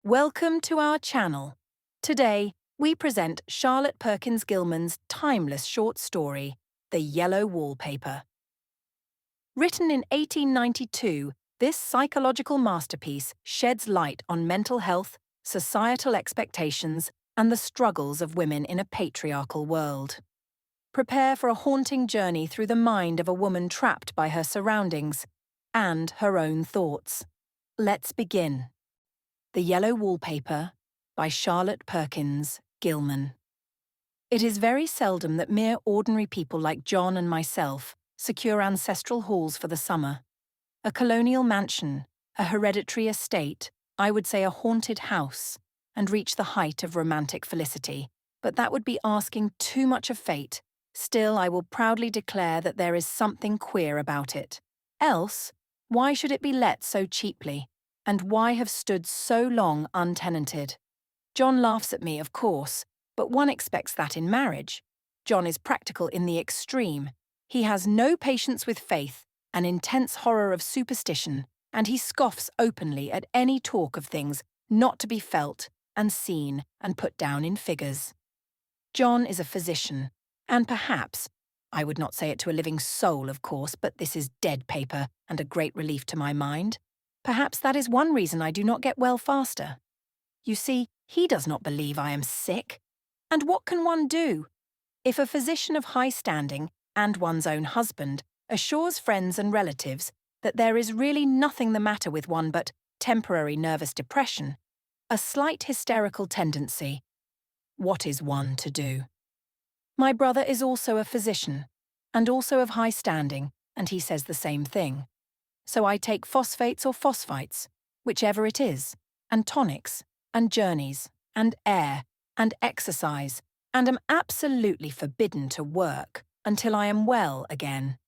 Welcome to our channel. Today, we present Charlotte Perkins Gilman's timeless short story, The Yellow Wallpaper. Written in 1892, this psychological masterpiece sheds light on mental health, societal expectations, and the struggles of women in a patriarchal world. Prepare for a haunting journey through the mind of a woman trapped by her surroundings and her own thoughts. Let's begin. The Yellow Wallpaper by Charlotte Perkins Gilman. It is very seldom that mere ordinary people like John and myself secure ancestral halls for the summer. A colonial mansion, a hereditary estate, I would say a haunted house, and reach the height of romantic felicity. But that would be asking too much of fate. Still, I will proudly declare that there is something queer about it. Else, why should it be let so cheaply? And why have stood so long untenanted? John laughs at me, of course, but one expects that in marriage. John is practical in the extreme. He has no patience with faith, an intense horror of superstition, and he scoffs openly at any talk of things not to be felt and seen and put down in figures. John is a physician, and perhaps, I would not say it to a living soul, of course, but this is dead paper and a great relief to my mind. Perhaps that is one reason I do not get well faster. You see, he does not believe I am sick. And what can one do? If a physician of high standing, and one's own husband, assures friends and relatives that there is really nothing the matter with one but temporary nervous depression, a slight hysterical tendency, what is one to do? My brother is also a physician, and also of high standing, and he says the same thing. So I take phosphates or phosphites, whichever it is, and tonics, and journeys, and air, and exercise, and am absolutely forbidden to work until I am well again.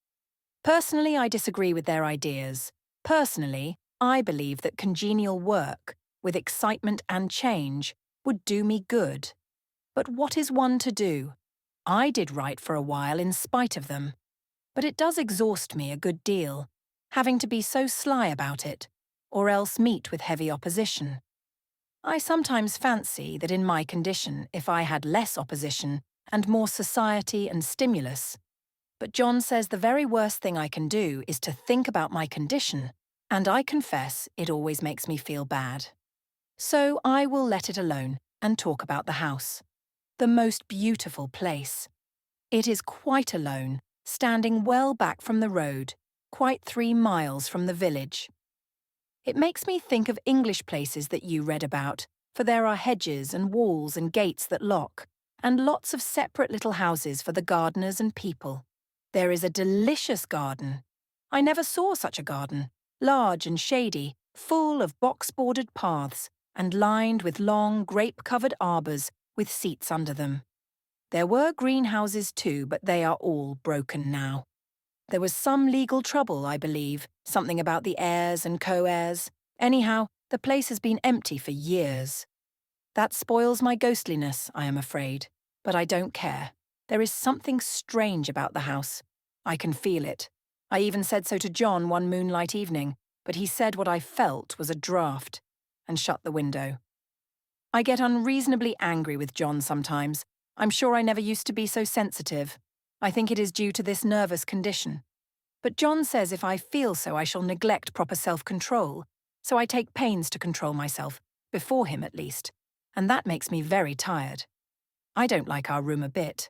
Personally, I disagree with their ideas. Personally, I believe that congenial work, with excitement and change, would do me good. But what is one to do? I did write for a while in spite of them. But it does exhaust me a good deal, having to be so sly about it, or else meet with heavy opposition. I sometimes fancy that in my condition, if I had less opposition and more society and stimulus. But John says the very worst thing I can do is to think about my condition, and I confess it always makes me feel bad. So I will let it alone and talk about the house. The most beautiful place. It is quite alone, standing well back from the road, quite 3 miles from the village. It makes me think of English places that you read about, for there are hedges and walls and gates that lock, and lots of separate little houses for the gardeners and people. There is a delicious garden. I never saw such a garden, large and shady, full of box-bordered paths, and lined with long, grape-covered arbours with seats under them. There were greenhouses too, but they are all broken now. There was some legal trouble, I believe, something about the heirs and co-heirs. Anyhow, the place has been empty for years. That spoils my ghostliness, I am afraid, but I don't care. There is something strange about the house. I can feel it. I even said so to John one moonlight evening, but he said what I felt was a draught, and shut the window. I get unreasonably angry with John sometimes. I'm sure I never used to be so sensitive. I think it is due to this nervous condition. But John says if I feel so, I shall neglect proper self-control, so I take pains to control myself, before him at least, and that makes me very tired. I don't like our room a bit.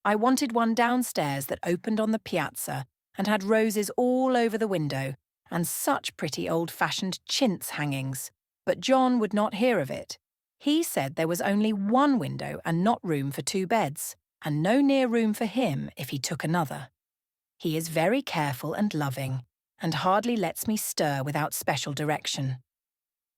I wanted one downstairs that opened on the piazza and had roses all over the window and such pretty old-fashioned chintz hangings, but John would not hear of it. He said there was only one window and not room for 2 beds, and no near room for him if he took another. He is very careful and loving, and hardly lets me stir without special direction.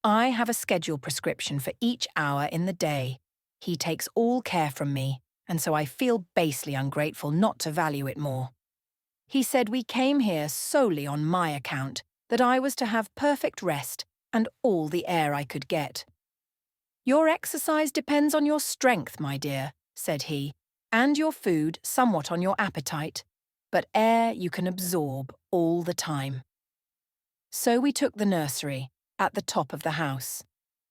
I have a schedule prescription for each hour in the day. He takes all care from me, and so I feel basely ungrateful not to value it more. He said we came here solely on my account, that I was to have perfect rest and all the air I could get. Your exercise depends on your strength, my dear, said he, and your food somewhat on your appetite, but air you can absorb all the time. So we took the nursery, at the top of the house.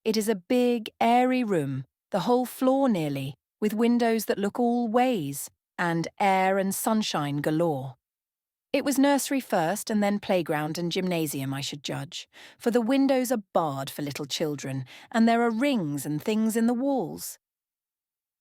It is a big, airy room, the whole floor nearly, with windows that look all ways, and air and sunshine galore. It was nursery first and then playground and gymnasium, I should judge, for the windows are barred for little children, and there are rings and things in the walls.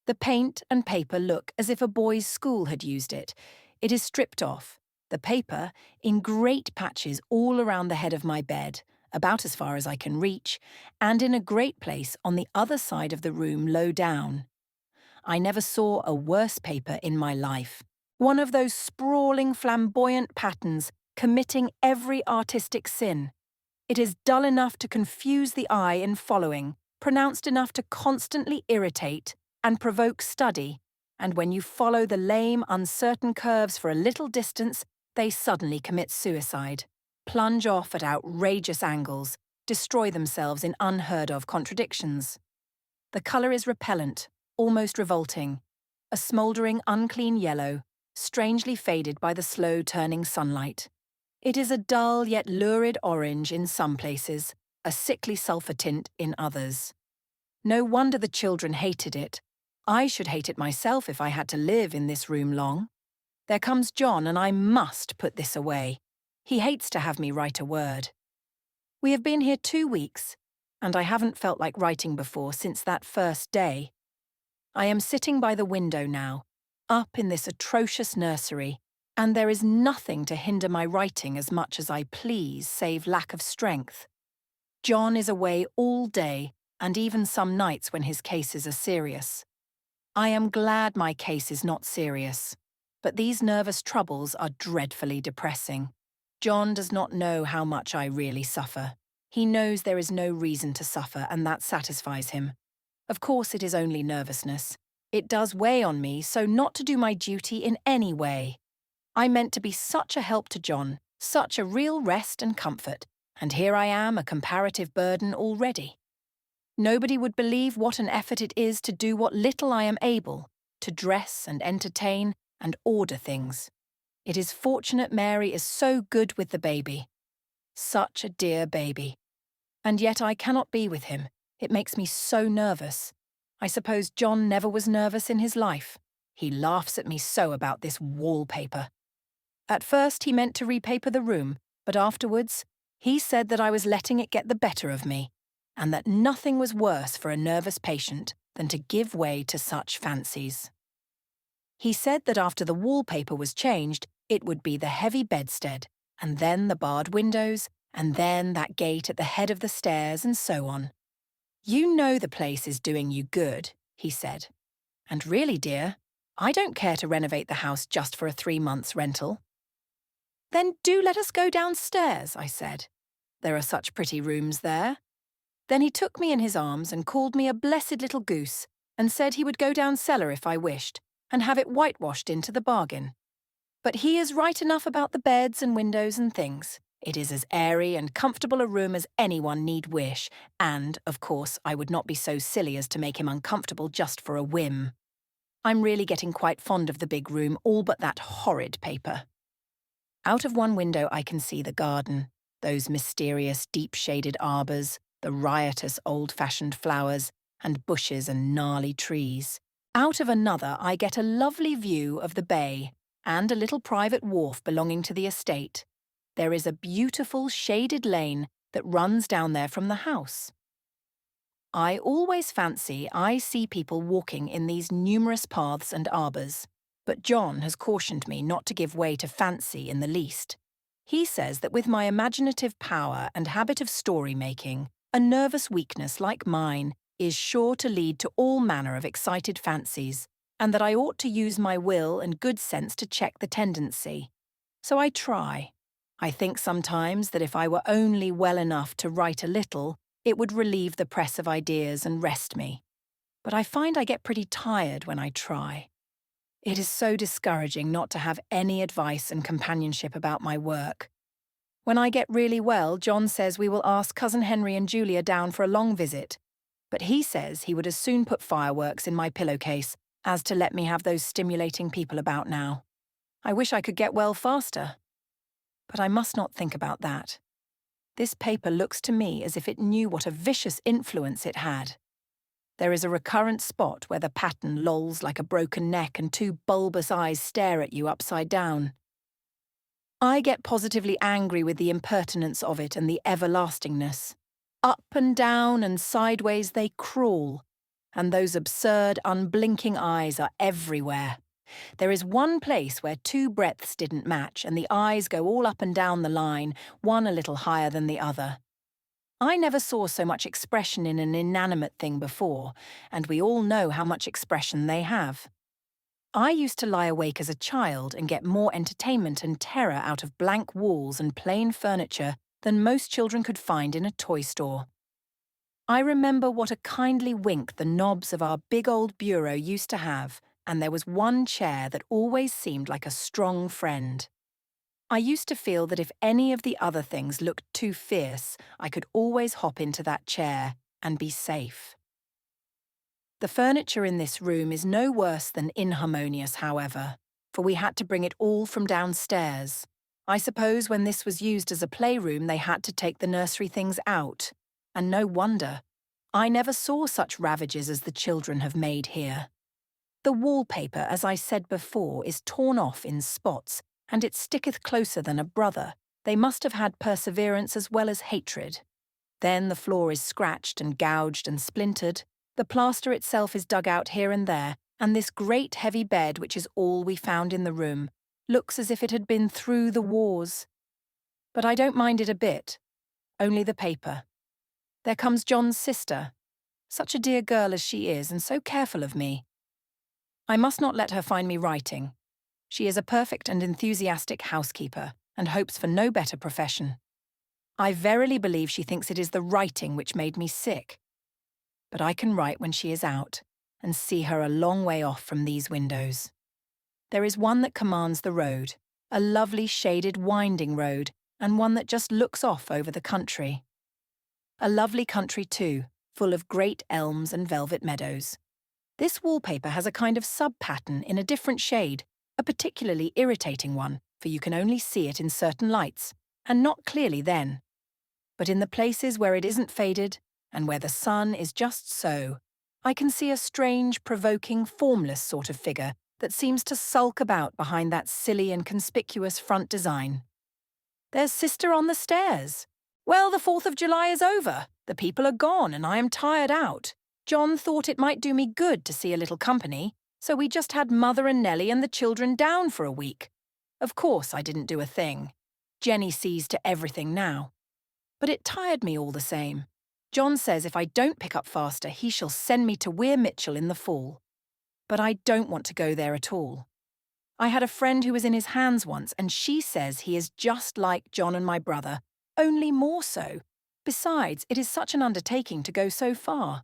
The paint and paper look as if a boys' school had used it. It is stripped off, the paper in great patches all around the head of my bed, about as far as I can reach, and in a great place on the other side of the room low down. I never saw a worse paper in my life. One of those sprawling, flamboyant patterns committing every artistic sin. It is dull enough to confuse the eye in following, pronounced enough to constantly irritate and provoke study, and when you follow the lame, uncertain curves for a little distance, they suddenly commit suicide, plunge off at outrageous angles, destroy themselves in unheard-of contradictions. The colour is repellent, almost revolting, a smouldering, unclean yellow, strangely faded by the slow-turning sunlight. It is a dull yet lurid orange in some places, a sickly sulphur tint in others. No wonder the children hated it. I should hate it myself if I had to live in this room long. There comes John, and I must put this away. He hates to have me write a word. We have been here 2 weeks, and I haven't felt like writing before since that first day. I am sitting by the window now, up in this atrocious nursery, and there is nothing to hinder my writing as much as I please, save lack of strength. John is away all day, and even some nights when his cases are serious. I am glad my case is not serious, but these nervous troubles are dreadfully depressing. John does not know how much I really suffer. He knows there is no reason to suffer, and that satisfies him. Of course it is only nervousness. It does weigh on me, so not to do my duty in any way. I meant to be such a help to John, such a real rest and comfort, and here I am, a comparative burden already. Nobody would believe what an effort it is to do what little I am able, to dress and entertain and order things. It is fortunate Mary is so good with the baby. Such a dear baby. And yet I cannot be with him. It makes me so nervous. I suppose John never was nervous in his life. He laughs at me so about this wallpaper. At first he meant to repaper the room, but afterwards he said that I was letting it get the better of me, and that nothing was worse for a nervous patient than to give way to such fancies. He said that after the wallpaper was changed, it would be the heavy bedstead, and then the barred windows, and then that gate at the head of the stairs, and so on. You know the place is doing you good, he said. And really, dear, I don't care to renovate the house just for a 3 months' rental. Then do let us go downstairs, I said. There are such pretty rooms there. Then he took me in his arms and called me a blessed little goose, and said he would go down cellar if I wished, and have it whitewashed into the bargain. But he is right enough about the beds and windows and things. It is as airy and comfortable a room as anyone need wish, and, of course, I would not be so silly as to make him uncomfortable just for a whim. I'm really getting quite fond of the big room, all but that horrid paper. Out of one window I can see the garden, those mysterious deep-shaded arbours, the riotous old-fashioned flowers, and bushes and gnarly trees. Out of another I get a lovely view of the bay, and a little private wharf belonging to the estate. There is a beautiful shaded lane that runs down there from the house. I always fancy I see people walking in these numerous paths and arbours, but John has cautioned me not to give way to fancy in the least. He says that with my imaginative power and habit of story-making, a nervous weakness like mine is sure to lead to all manner of excited fancies, and that I ought to use my will and good sense to check the tendency. So I try. I think sometimes that if I were only well enough to write a little, it would relieve the press of ideas and rest me. But I find I get pretty tired when I try. It is so discouraging not to have any advice and companionship about my work. When I get really well, John says we will ask Cousin Henry and Julia down for a long visit, but he says he would as soon put fireworks in my pillowcase as to let me have those stimulating people about now. I wish I could get well faster. But I must not think about that. This paper looks to me as if it knew what a vicious influence it had. There is a recurrent spot where the pattern lolls like a broken neck and two bulbous eyes stare at you upside down. I get positively angry with the impertinence of it and the everlastingness. Up and down and sideways they crawl, and those absurd, unblinking eyes are everywhere. There is one place where two breadths didn't match, and the eyes go all up and down the line, one a little higher than the other. I never saw so much expression in an inanimate thing before, and we all know how much expression they have. I used to lie awake as a child and get more entertainment and terror out of blank walls and plain furniture than most children could find in a toy store. I remember what a kindly wink the knobs of our big old bureau used to have, and there was one chair that always seemed like a strong friend. I used to feel that if any of the other things looked too fierce, I could always hop into that chair and be safe. The furniture in this room is no worse than inharmonious, however, for we had to bring it all from downstairs. I suppose when this was used as a playroom they had to take the nursery things out. And no wonder. I never saw such ravages as the children have made here. The wallpaper, as I said before, is torn off in spots, and it sticketh closer than a brother. They must have had perseverance as well as hatred. Then the floor is scratched and gouged and splintered. The plaster itself is dug out here and there, and this great heavy bed, which is all we found in the room, looks as if it had been through the wars. But I don't mind it a bit. Only the paper. There comes John's sister. Such a dear girl as she is, and so careful of me. I must not let her find me writing. She is a perfect and enthusiastic housekeeper, and hopes for no better profession. I verily believe she thinks it is the writing which made me sick. But I can write when she is out, and see her a long way off from these windows. There is one that commands the road, a lovely shaded winding road, and one that just looks off over the country. A lovely country too, full of great elms and velvet meadows. This wallpaper has a kind of sub-pattern in a different shade, a particularly irritating one, for you can only see it in certain lights, and not clearly then. But in the places where it isn't faded, and where the sun is just so, I can see a strange, provoking, formless sort of figure that seems to sulk about behind that silly and conspicuous front design. There's Sister on the stairs. Well, the 4th of July is over. The people are gone, and I am tired out. John thought it might do me good to see a little company, so we just had Mother and Nellie and the children down for a week. Of course I didn't do a thing. Jenny sees to everything now. But it tired me all the same. John says if I don't pick up faster, he shall send me to Weir Mitchell in the fall. But I don't want to go there at all. I had a friend who was in his hands once, and she says he is just like John and my brother, only more so. Besides, it is such an undertaking to go so far.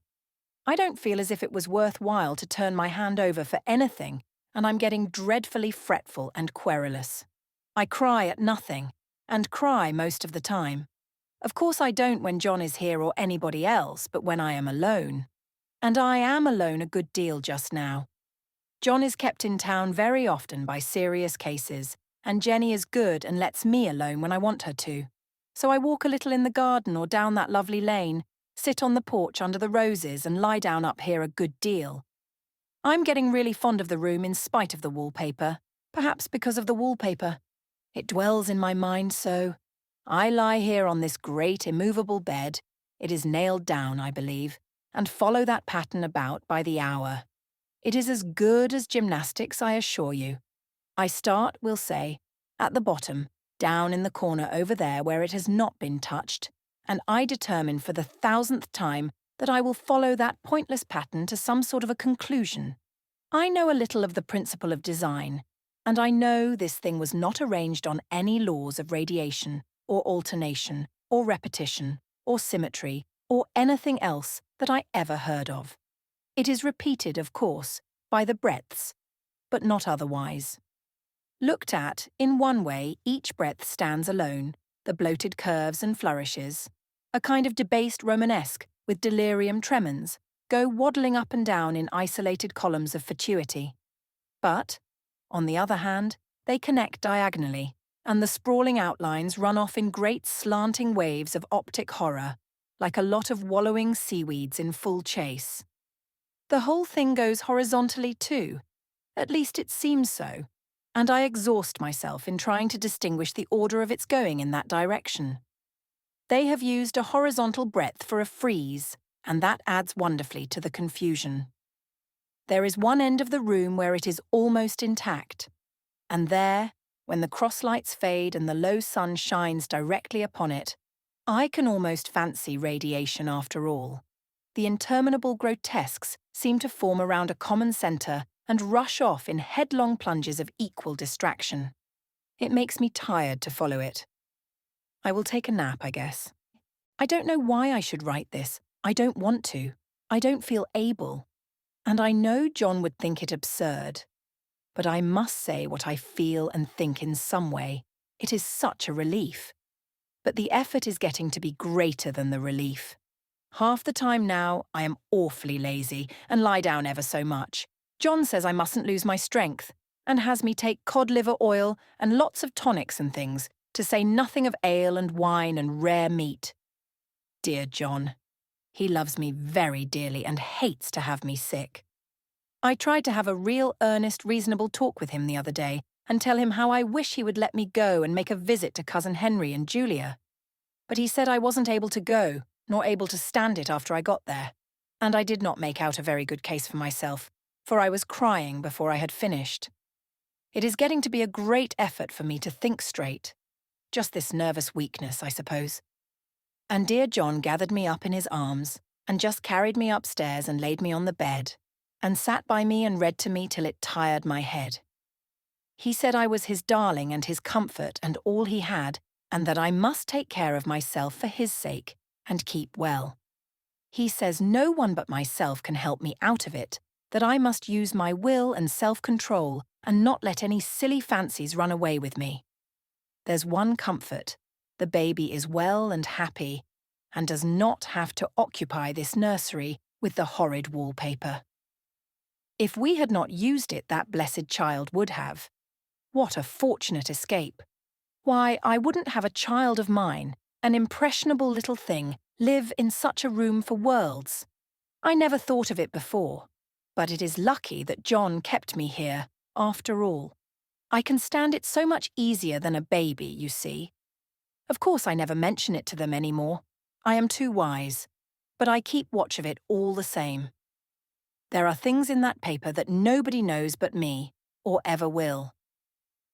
I don't feel as if it was worthwhile to turn my hand over for anything, and I'm getting dreadfully fretful and querulous. I cry at nothing, and cry most of the time. Of course I don't when John is here or anybody else, but when I am alone. And I am alone a good deal just now. John is kept in town very often by serious cases, and Jenny is good and lets me alone when I want her to. So I walk a little in the garden or down that lovely lane, sit on the porch under the roses and lie down up here a good deal. I'm getting really fond of the room in spite of the wallpaper, perhaps because of the wallpaper. It dwells in my mind so. I lie here on this great immovable bed, it is nailed down, I believe, and follow that pattern about by the hour. It is as good as gymnastics, I assure you. I start, we'll say, at the bottom, down in the corner over there where it has not been touched, and I determine for the 1000th time that I will follow that pointless pattern to some sort of a conclusion. I know a little of the principle of design, and I know this thing was not arranged on any laws of radiation, or alternation, or repetition, or symmetry, or anything else that I ever heard of. It is repeated, of course, by the breadths, but not otherwise. Looked at, in one way, each breadth stands alone, the bloated curves and flourishes, a kind of debased Romanesque with delirium tremens, go waddling up and down in isolated columns of fatuity. But, on the other hand, they connect diagonally, and the sprawling outlines run off in great slanting waves of optic horror, like a lot of wallowing seaweeds in full chase. The whole thing goes horizontally too, at least it seems so, and I exhaust myself in trying to distinguish the order of its going in that direction. They have used a horizontal breadth for a frieze, and that adds wonderfully to the confusion. There is one end of the room where it is almost intact, and there, when the crosslights fade and the low sun shines directly upon it, I can almost fancy radiation after all. The interminable grotesques seem to form around a common centre and rush off in headlong plunges of equal distraction. It makes me tired to follow it. I will take a nap, I guess. I don't know why I should write this. I don't want to. I don't feel able. And I know John would think it absurd. But I must say what I feel and think in some way. It is such a relief. But the effort is getting to be greater than the relief. Half the time now, I am awfully lazy and lie down ever so much. John says I mustn't lose my strength and has me take cod liver oil and lots of tonics and things, to say nothing of ale and wine and rare meat. Dear John. He loves me very dearly and hates to have me sick. I tried to have a real earnest, reasonable talk with him the other day and tell him how I wish he would let me go and make a visit to Cousin Henry and Julia. But he said I wasn't able to go, nor able to stand it after I got there. And I did not make out a very good case for myself, for I was crying before I had finished. It is getting to be a great effort for me to think straight. Just this nervous weakness, I suppose. And dear John gathered me up in his arms and just carried me upstairs and laid me on the bed and sat by me and read to me till it tired my head. He said I was his darling and his comfort and all he had, and that I must take care of myself for his sake and keep well. He says no one but myself can help me out of it, that I must use my will and self-control and not let any silly fancies run away with me. There's one comfort. The baby is well and happy and does not have to occupy this nursery with the horrid wallpaper. If we had not used it, that blessed child would have. What a fortunate escape. Why, I wouldn't have a child of mine, an impressionable little thing, live in such a room for worlds. I never thought of it before, but it is lucky that John kept me here, after all. I can stand it so much easier than a baby, you see. Of course I never mention it to them any more. I am too wise, but I keep watch of it all the same. There are things in that paper that nobody knows but me, or ever will.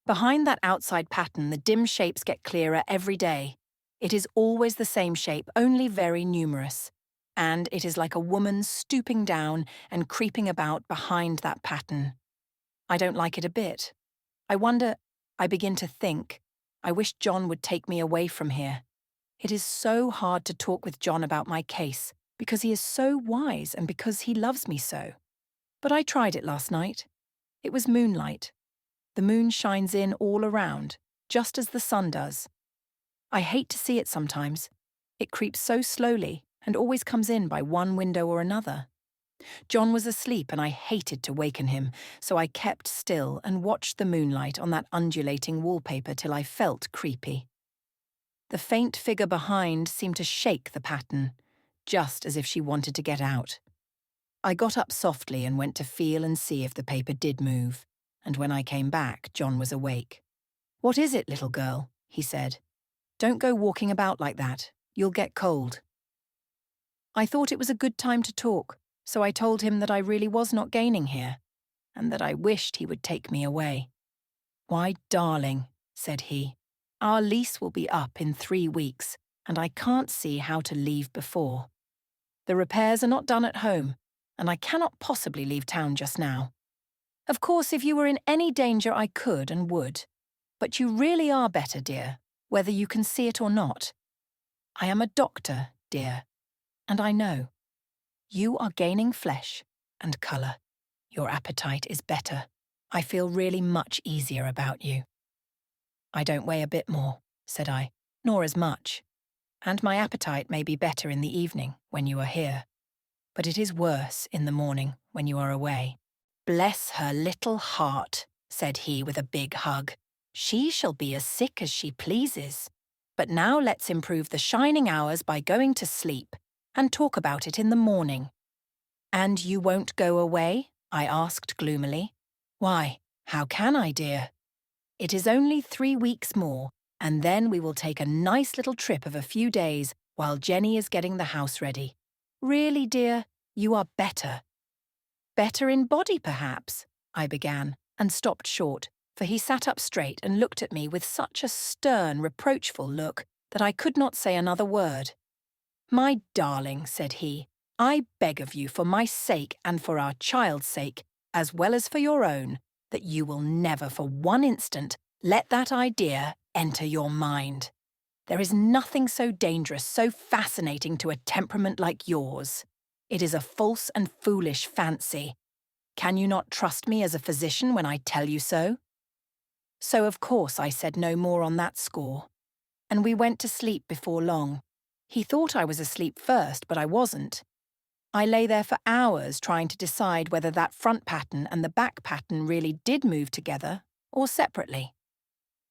Behind that outside pattern, the dim shapes get clearer every day. It is always the same shape, only very numerous. And it is like a woman stooping down and creeping about behind that pattern. I don't like it a bit. I begin to think, I wish John would take me away from here. It is so hard to talk with John about my case, because he is so wise and because he loves me so. But I tried it last night. It was moonlight. The moon shines in all around, just as the sun does. I hate to see it sometimes. It creeps so slowly and always comes in by one window or another. John was asleep and I hated to waken him, so I kept still and watched the moonlight on that undulating wallpaper till I felt creepy. The faint figure behind seemed to shake the pattern, just as if she wanted to get out. I got up softly and went to feel and see if the paper did move, and when I came back, John was awake. "What is it, little girl?" he said. "Don't go walking about like that. You'll get cold." I thought it was a good time to talk, so I told him that I really was not gaining here, and that I wished he would take me away. "Why, darling," said he, "our lease will be up in 3 weeks, and I can't see how to leave before. The repairs are not done at home, and I cannot possibly leave town just now. Of course, if you were in any danger, I could and would. But you really are better, dear, whether you can see it or not. I am a doctor, dear, and I know. You are gaining flesh and colour. Your appetite is better. I feel really much easier about you." "I don't weigh a bit more," said I, "nor as much. And my appetite may be better in the evening when you are here. But it is worse in the morning when you are away." "Bless her little heart," said he with a big hug. She shall be as sick as she pleases. But now let's improve the shining hours by going to sleep and talk about it in the morning." "And you won't go away?" I asked gloomily. "Why, how can I, dear? It is only 3 weeks more, and then we will take a nice little trip of a few days while Jenny is getting the house ready. Really, dear, you are better." "Better in body, perhaps," I began, and stopped short, for he sat up straight and looked at me with such a stern, reproachful look that I could not say another word. "My darling," said he, "I beg of you, for my sake and for our child's sake, as well as for your own, that you will never for one instant let that idea enter your mind. There is nothing so dangerous, so fascinating to a temperament like yours. It is a false and foolish fancy. Can you not trust me as a physician when I tell you so?" So of course I said no more on that score, and we went to sleep before long. He thought I was asleep first, but I wasn't. I lay there for hours trying to decide whether that front pattern and the back pattern really did move together or separately.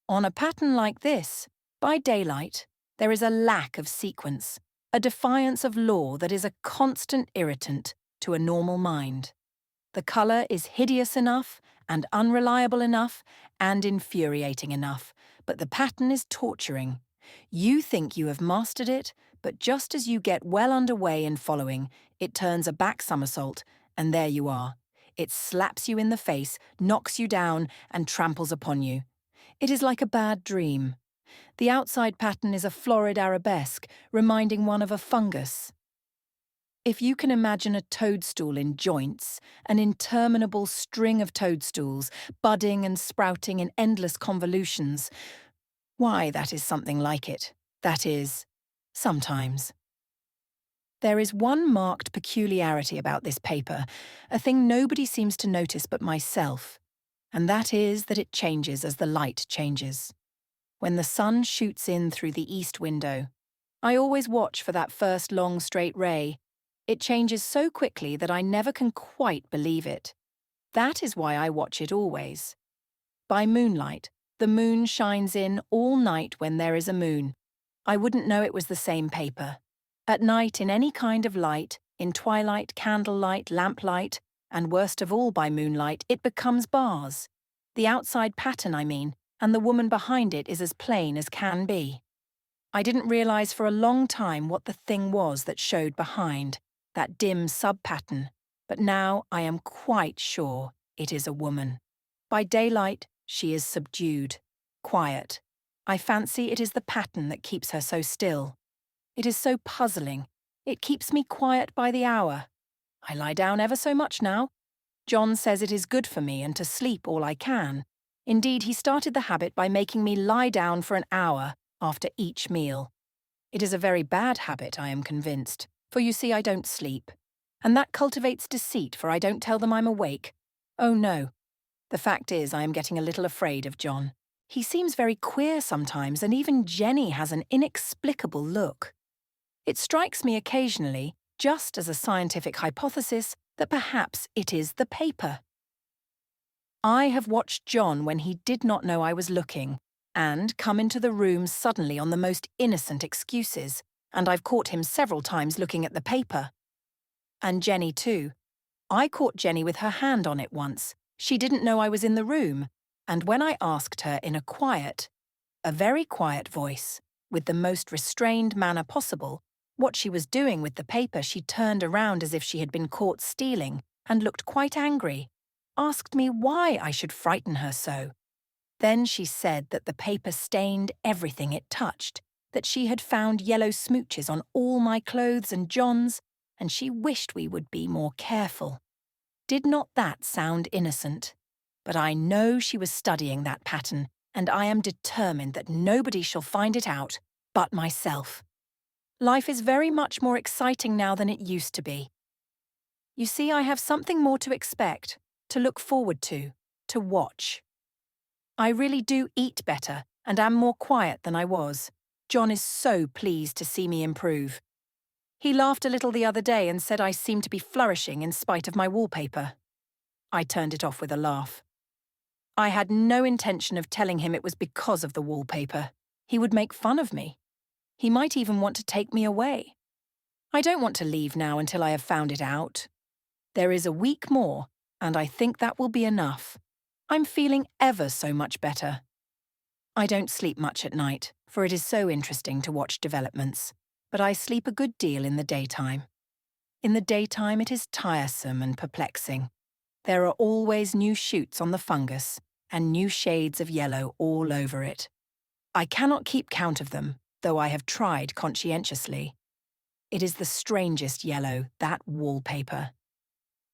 On a pattern like this, by daylight, there is a lack of sequence, a defiance of law that is a constant irritant to a normal mind. The colour is hideous enough and unreliable enough and infuriating enough, but the pattern is torturing. You think you have mastered it, but just as you get well underway in following, it turns a back somersault, and there you are. It slaps you in the face, knocks you down, and tramples upon you. It is like a bad dream. The outside pattern is a florid arabesque, reminding one of a fungus. If you can imagine a toadstool in joints, an interminable string of toadstools, budding and sprouting in endless convolutions, why, that is something like it. That is, sometimes. There is one marked peculiarity about this paper, a thing nobody seems to notice but myself, and that is that it changes as the light changes. When the sun shoots in through the east window, I always watch for that first long straight ray. It changes so quickly that I never can quite believe it. That is why I watch it always. By moonlight, the moon shines in all night when there is a moon. I wouldn't know it was the same paper. At night, in any kind of light, in twilight, candlelight, lamplight, and worst of all by moonlight, it becomes bars. The outside pattern, I mean, and the woman behind it is as plain as can be. I didn't realise for a long time what the thing was that showed behind, that dim sub-pattern, but now I am quite sure it is a woman. By daylight, she is subdued, quiet. I fancy it is the pattern that keeps her so still. It is so puzzling. It keeps me quiet by the hour. I lie down ever so much now. John says it is good for me and to sleep all I can. Indeed, he started the habit by making me lie down for an hour after each meal. It is a very bad habit, I am convinced, for you see I don't sleep. And that cultivates deceit, for I don't tell them I'm awake. Oh no. The fact is, I am getting a little afraid of John. He seems very queer sometimes, and even Jenny has an inexplicable look. It strikes me occasionally, just as a scientific hypothesis, that perhaps it is the paper. I have watched John when he did not know I was looking, and come into the room suddenly on the most innocent excuses, and I've caught him several times looking at the paper. And Jenny too. I caught Jenny with her hand on it once. She didn't know I was in the room, and when I asked her in a very quiet voice, with the most restrained manner possible, what she was doing with the paper, she turned around as if she had been caught stealing and looked quite angry, asked me why I should frighten her so. Then she said that the paper stained everything it touched, that she had found yellow smooches on all my clothes and John's, and she wished we would be more careful. Did not that sound innocent? But I know she was studying that pattern, and I am determined that nobody shall find it out but myself. Life is very much more exciting now than it used to be. You see, I have something more to expect, to look forward to watch. I really do eat better and am more quiet than I was. John is so pleased to see me improve. He laughed a little the other day and said I seemed to be flourishing in spite of my wallpaper. I turned it off with a laugh. I had no intention of telling him it was because of the wallpaper. He would make fun of me. He might even want to take me away. I don't want to leave now until I have found it out. There is a week more, and I think that will be enough. I'm feeling ever so much better. I don't sleep much at night, for it is so interesting to watch developments, but I sleep a good deal in the daytime. In the daytime it is tiresome and perplexing. There are always new shoots on the fungus, and new shades of yellow all over it. I cannot keep count of them, though I have tried conscientiously. It is the strangest yellow, that wallpaper.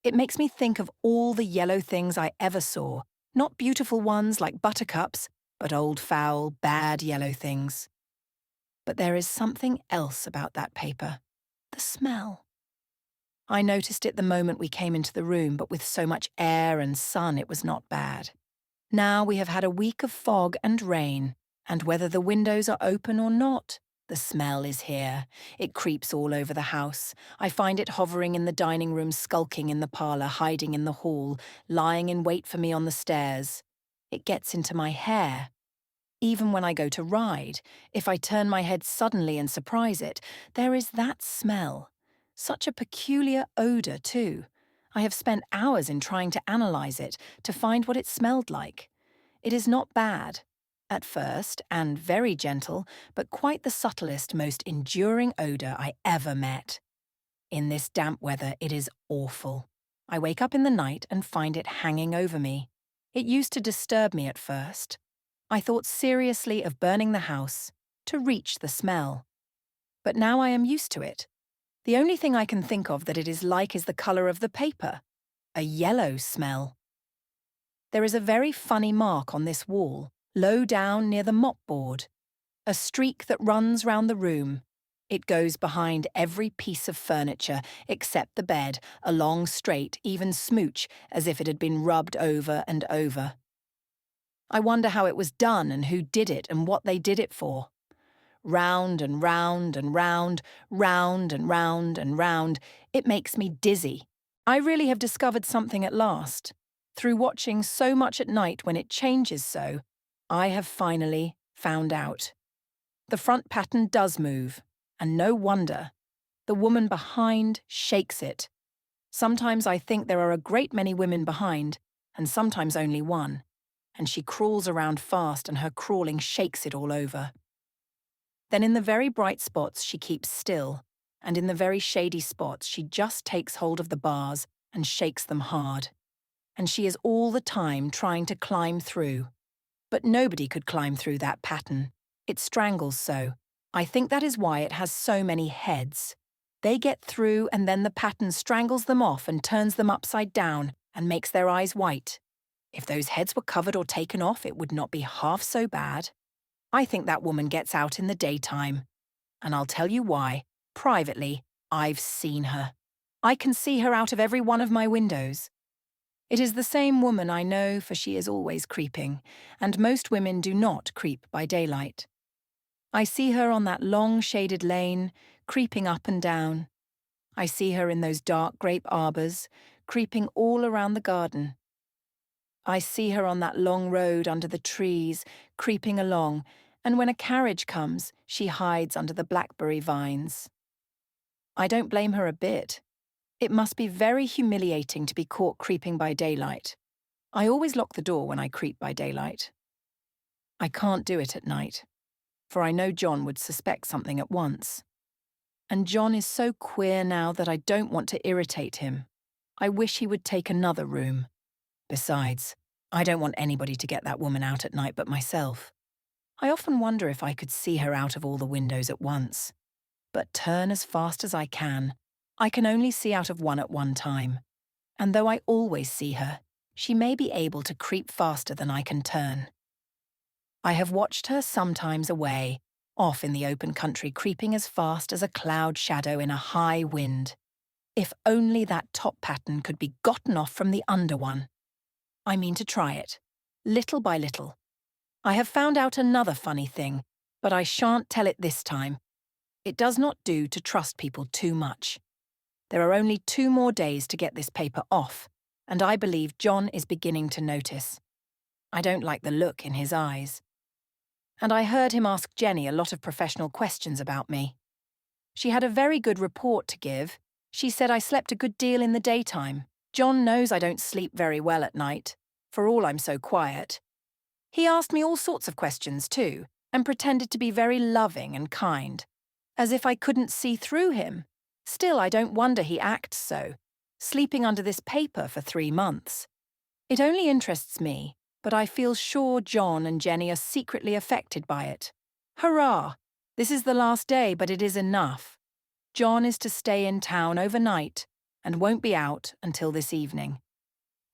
It makes me think of all the yellow things I ever saw, not beautiful ones like buttercups, but old foul, bad yellow things. But there is something else about that paper. The smell. I noticed it the moment we came into the room, but with so much air and sun it was not bad. Now we have had a week of fog and rain, and whether the windows are open or not, the smell is here. It creeps all over the house. I find it hovering in the dining room, skulking in the parlour, hiding in the hall, lying in wait for me on the stairs. It gets into my hair. Even when I go to ride, if I turn my head suddenly and surprise it, there is that smell. Such a peculiar odour, too. I have spent hours in trying to analyse it, to find what it smelled like. It is not bad. At first, and very gentle, but quite the subtlest, most enduring odour I ever met. In this damp weather, it is awful. I wake up in the night and find it hanging over me. It used to disturb me at first. I thought seriously of burning the house, to reach the smell. But now I am used to it. The only thing I can think of that it is like is the colour of the paper. A yellow smell. There is a very funny mark on this wall, low down near the mopboard. A streak that runs round the room. It goes behind every piece of furniture, except the bed, a long straight, even smooch, as if it had been rubbed over and over. I wonder how it was done and who did it and what they did it for. Round and round and round, round and round and round, it makes me dizzy. I really have discovered something at last. Through watching so much at night when it changes so, I have finally found out. The front pattern does move, and no wonder. The woman behind shakes it. Sometimes I think there are a great many women behind, and sometimes only one, and she crawls around fast and her crawling shakes it all over. Then in the very bright spots she keeps still, and in the very shady spots she just takes hold of the bars and shakes them hard. And she is all the time trying to climb through. But nobody could climb through that pattern. It strangles so. I think that is why it has so many heads. They get through and then the pattern strangles them off and turns them upside down and makes their eyes white. If those heads were covered or taken off, it would not be half so bad. I think that woman gets out in the daytime. And I'll tell you why. Privately, I've seen her. I can see her out of every one of my windows. It is the same woman I know, for she is always creeping, and most women do not creep by daylight. I see her on that long shaded lane, creeping up and down. I see her in those dark grape arbours, creeping all around the garden. I see her on that long road under the trees, creeping along, and when a carriage comes, she hides under the blackberry vines. I don't blame her a bit. It must be very humiliating to be caught creeping by daylight. I always lock the door when I creep by daylight. I can't do it at night, for I know John would suspect something at once. And John is so queer now that I don't want to irritate him. I wish he would take another room. Besides, I don't want anybody to get that woman out at night but myself. I often wonder if I could see her out of all the windows at once. But turn as fast as I can only see out of one at one time. And though I always see her, she may be able to creep faster than I can turn. I have watched her sometimes away, off in the open country, creeping as fast as a cloud shadow in a high wind. If only that top pattern could be gotten off from the under one. I mean to try it, little by little. I have found out another funny thing, but I shan't tell it this time. It does not do to trust people too much. There are only 2 more days to get this paper off, and I believe John is beginning to notice. I don't like the look in his eyes. And I heard him ask Jenny a lot of professional questions about me. She had a very good report to give. She said I slept a good deal in the daytime. John knows I don't sleep very well at night, for all I'm so quiet. He asked me all sorts of questions too, and pretended to be very loving and kind, as if I couldn't see through him. Still, I don't wonder he acts so, sleeping under this paper for 3 months. It only interests me, but I feel sure John and Jenny are secretly affected by it. Hurrah! This is the last day, but it is enough. John is to stay in town overnight and won't be out until this evening.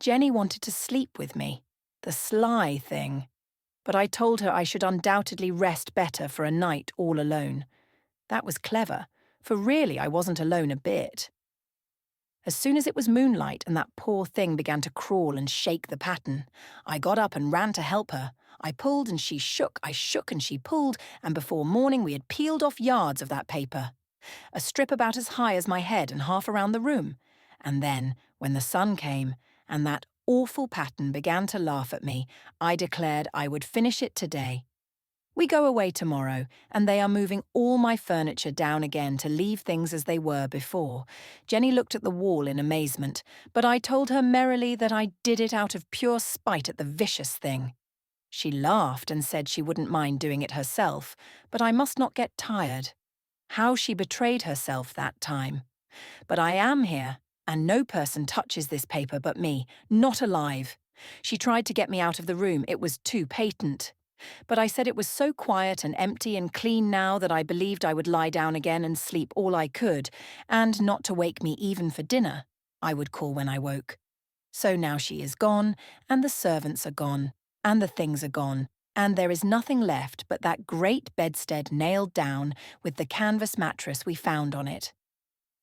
Jenny wanted to sleep with me, the sly thing, but I told her I should undoubtedly rest better for a night all alone. That was clever, for really I wasn't alone a bit. As soon as it was moonlight and that poor thing began to crawl and shake the pattern, I got up and ran to help her. I pulled and she shook, I shook and she pulled, and before morning we had peeled off yards of that paper. A strip about as high as my head and half around the room. And then, when the sun came, and that awful pattern began to laugh at me, I declared I would finish it today. We go away tomorrow, and they are moving all my furniture down again to leave things as they were before. Jenny looked at the wall in amazement, but I told her merrily that I did it out of pure spite at the vicious thing. She laughed and said she wouldn't mind doing it herself, but I must not get tired. How she betrayed herself that time. But I am here, and no person touches this paper but me, not alive. She tried to get me out of the room, it was too patent. But I said it was so quiet and empty and clean now that I believed I would lie down again and sleep all I could, and not to wake me even for dinner, I would call when I woke. So now she is gone, and the servants are gone, and the things are gone, and there is nothing left but that great bedstead nailed down with the canvas mattress we found on it.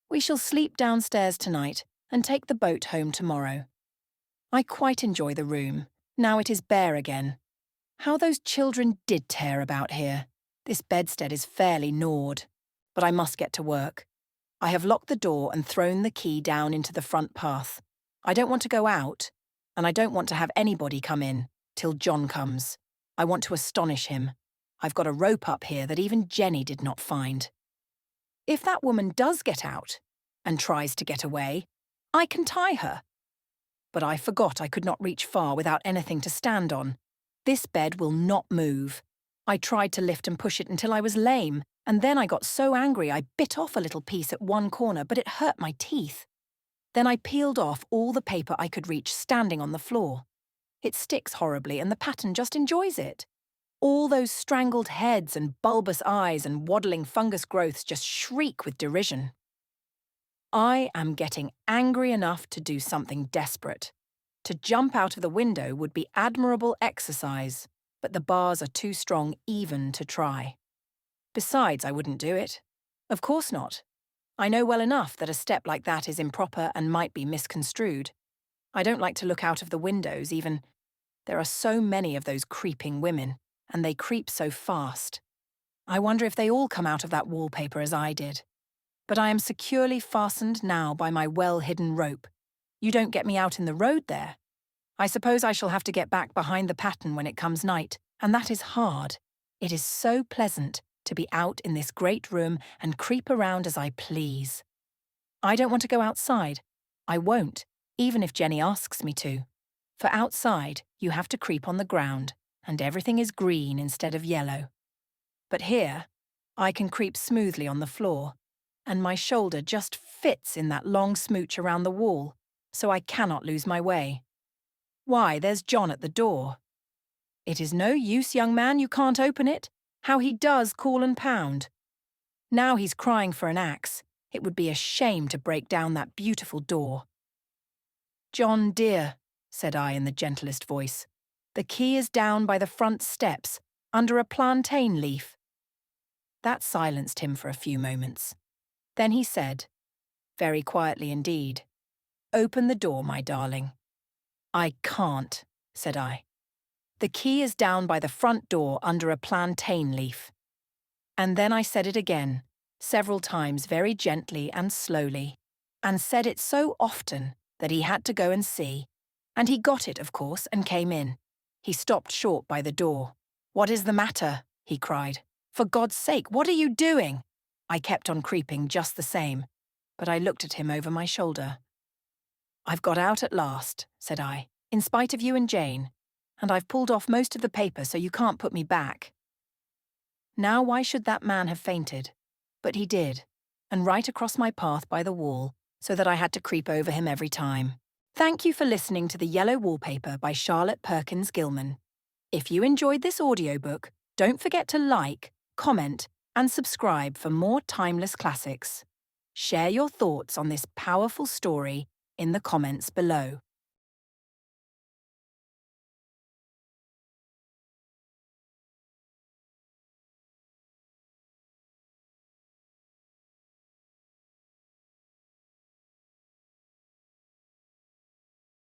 We shall sleep downstairs tonight and take the boat home tomorrow. I quite enjoy the room. Now it is bare again. How those children did tear about here. This bedstead is fairly gnawed. But I must get to work. I have locked the door and thrown the key down into the front path. I don't want to go out, and I don't want to have anybody come in till John comes. I want to astonish him. I've got a rope up here that even Jenny did not find. If that woman does get out and tries to get away, I can tie her. But I forgot I could not reach far without anything to stand on. This bed will not move. I tried to lift and push it until I was lame, and then I got so angry I bit off a little piece at one corner, but it hurt my teeth. Then I peeled off all the paper I could reach standing on the floor. It sticks horribly and the pattern just enjoys it. All those strangled heads and bulbous eyes and waddling fungus growths just shriek with derision. I am getting angry enough to do something desperate. To jump out of the window would be admirable exercise, but the bars are too strong even to try. Besides, I wouldn't do it. Of course not. I know well enough that a step like that is improper and might be misconstrued. I don't like to look out of the windows even. There are so many of those creeping women, and they creep so fast. I wonder if they all come out of that wallpaper as I did. But I am securely fastened now by my well-hidden rope. You don't get me out in the road there. I suppose I shall have to get back behind the pattern when it comes night, and that is hard. It is so pleasant to be out in this great room and creep around as I please. I don't want to go outside. I won't, even if Jenny asks me to. For outside, you have to creep on the ground, and everything is green instead of yellow. But here, I can creep smoothly on the floor, and my shoulder just fits in that long smooch around the wall, so I cannot lose my way. Why, there's John at the door. It is no use, young man, you can't open it. How he does call and pound. Now he's crying for an axe. It would be a shame to break down that beautiful door. John, dear, said I in the gentlest voice, the key is down by the front steps, under a plantain leaf. That silenced him for a few moments. Then he said, very quietly indeed, open the door, my darling. I can't, said I. The key is down by the front door under a plantain leaf. And then I said it again, several times very gently and slowly, and said it so often that he had to go and see. And he got it, of course, and came in. He stopped short by the door. "What is the matter?" he cried. "For God's sake, what are you doing?" I kept on creeping just the same, but I looked at him over my shoulder. "I've got out at last," said I, "in spite of you and Jane, and I've pulled off most of the paper so you can't put me back." Now why should that man have fainted? But he did, and right across my path by the wall, so that I had to creep over him every time. Thank you for listening to The Yellow Wallpaper by Charlotte Perkins Gilman. If you enjoyed this audiobook, don't forget to like, comment, and subscribe for more timeless classics. Share your thoughts on this powerful story in the comments below.